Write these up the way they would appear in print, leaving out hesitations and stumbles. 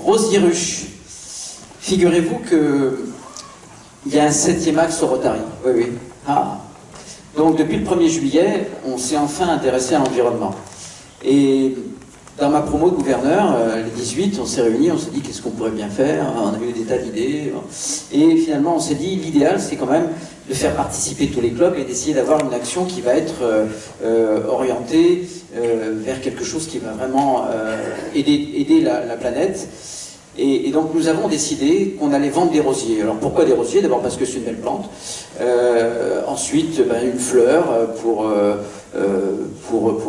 Rosier Ruche. Figurez-vous qu'il y a un 7e axe au Rotary. Oui, oui. Ah. Donc depuis le 1er juillet, on s'est enfin intéressé à l'environnement. Et dans ma promo de gouverneur, les 18, on s'est réunis, on s'est dit qu'est-ce qu'on pourrait bien faire, on a eu des tas d'idées. Et finalement, on s'est dit l'idéal, c'est quand même de faire participer tous les clubs et d'essayer d'avoir une action qui va être orientée vers quelque chose qui va vraiment aider la planète. Et donc nous avons décidé qu'on allait vendre des rosiers. Alors pourquoi des rosiers? D'abord parce que c'est une belle plante. Ensuite, une fleur pour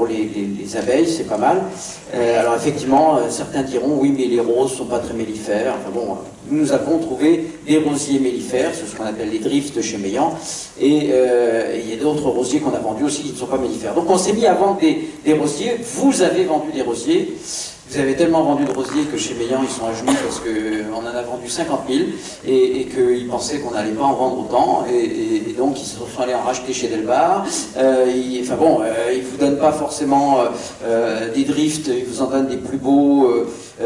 les abeilles, c'est pas mal. Alors effectivement, certains diront oui, mais les roses sont pas très mellifères. Enfin bon, nous avons trouvé des rosiers mellifères, c'est ce qu'on appelle les drifts chez Meillan. Et il y a d'autres rosiers qu'on a vendus aussi qui ne sont pas mellifères. Donc on s'est mis à vendre des rosiers. Vous avez vendu des rosiers. Vous avez tellement vendu de rosiers que chez Meillan, ils sont à genoux parce qu'on en a vendu 50 000 et qu'ils pensaient qu'on n'allait pas en vendre autant. Et donc, ils se sont allés en racheter chez Delbar. Enfin bon, ils ne vous donnent pas forcément des drifts, ils vous en donnent des plus beaux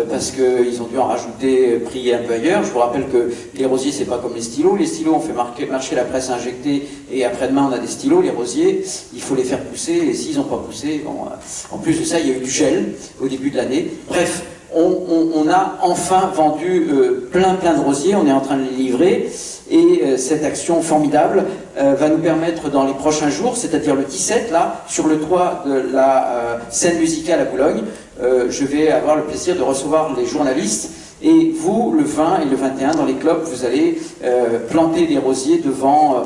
parce qu'ils ont dû en rajouter pris un peu ailleurs. Je vous rappelle que les rosiers, c'est pas comme les stylos. Les stylos, on fait marcher la presse injectée et après-demain, on a des stylos. Les rosiers, il faut les faire pousser et s'ils n'ont pas poussé, bon, en plus de ça, il y a eu du gel au début de l'année. Bref, on a enfin vendu plein de rosiers, on est en train de les livrer et cette action formidable va nous permettre dans les prochains jours, c'est-à-dire le 17, là, sur le toit de la scène musicale à Boulogne, je vais avoir le plaisir de recevoir les journalistes et vous, le 20 et le 21, dans les clubs, vous allez planter des rosiers devant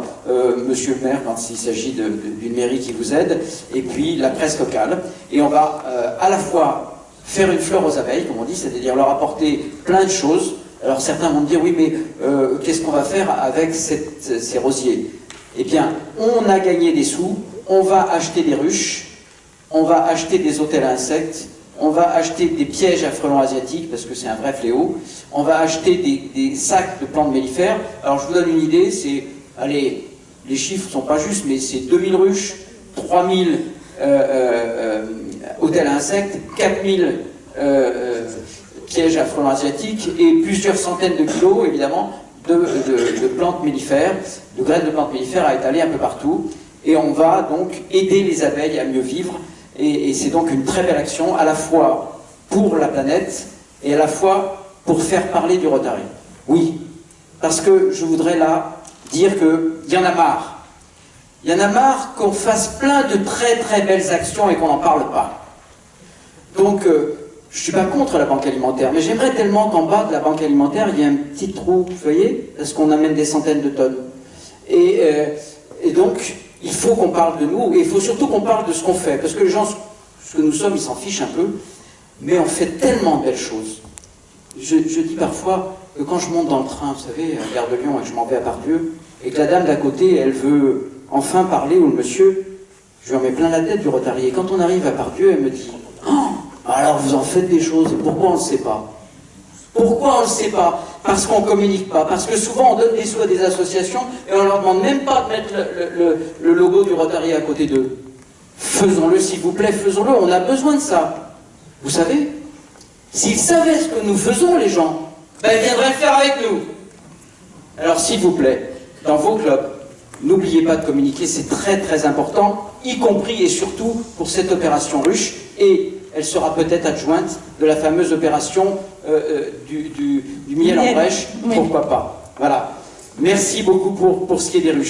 monsieur le maire quand il s'agit d'une mairie qui vous aide et puis la presse locale et on va à la fois faire une fleur aux abeilles, comme on dit, c'est-à-dire leur apporter plein de choses. Alors certains vont me dire, oui, mais qu'est-ce qu'on va faire avec ces rosiers? Eh bien, on a gagné des sous, on va acheter des ruches, on va acheter des hôtels à insectes, on va acheter des pièges à frelons asiatiques, parce que c'est un vrai fléau, on va acheter des sacs de plantes mellifères. Alors je vous donne une idée, c'est, allez, les chiffres ne sont pas justes, mais c'est 2000 ruches, 3000 hôtels à insectes, 4000 pièges à frelons asiatiques et plusieurs centaines de kilos, évidemment, de plantes mellifères, de graines de plantes mellifères à étaler un peu partout. Et on va donc aider les abeilles à mieux vivre. Et c'est donc une très belle action, à la fois pour la planète et à la fois pour faire parler du Rotary. Oui, parce que je voudrais là dire qu'il y en a marre. Il y en a marre qu'on fasse plein de très belles actions et qu'on n'en parle pas. Donc, je ne suis pas contre la banque alimentaire, mais j'aimerais tellement qu'en bas de la banque alimentaire, il y ait un petit trou, vous voyez, parce qu'on amène des centaines de tonnes. Et donc, il faut qu'on parle de nous, et il faut surtout qu'on parle de ce qu'on fait, parce que les gens, ce que nous sommes, ils s'en fichent un peu, mais on fait tellement de belles choses. Je dis parfois que quand je monte dans le train, vous savez, à Gare de Lyon, et que je m'en vais à Pardieu, et que la dame d'à côté, elle veut enfin parler, ou le monsieur, je lui en mets plein la tête du Rotary. Et quand on arrive à Pardieu, elle me dit « Oh, alors vous en faites des choses, pourquoi on ne le sait pas ?» Pourquoi on ne le sait pas? Parce qu'on ne communique pas, parce que souvent on donne des sous à des associations et on ne leur demande même pas de mettre le logo du Rotary à côté d'eux. Faisons-le s'il vous plaît, faisons-le, on a besoin de ça. Vous savez, s'ils savaient ce que nous faisons les gens, ben, ils viendraient le faire avec nous. Alors s'il vous plaît, dans vos clubs, n'oubliez pas de communiquer, c'est très important, y compris et surtout pour cette opération ruche, et elle sera peut-être adjointe de la fameuse opération du miel en brèche, pourquoi pas. Voilà. Merci beaucoup pour ce qui est des ruches.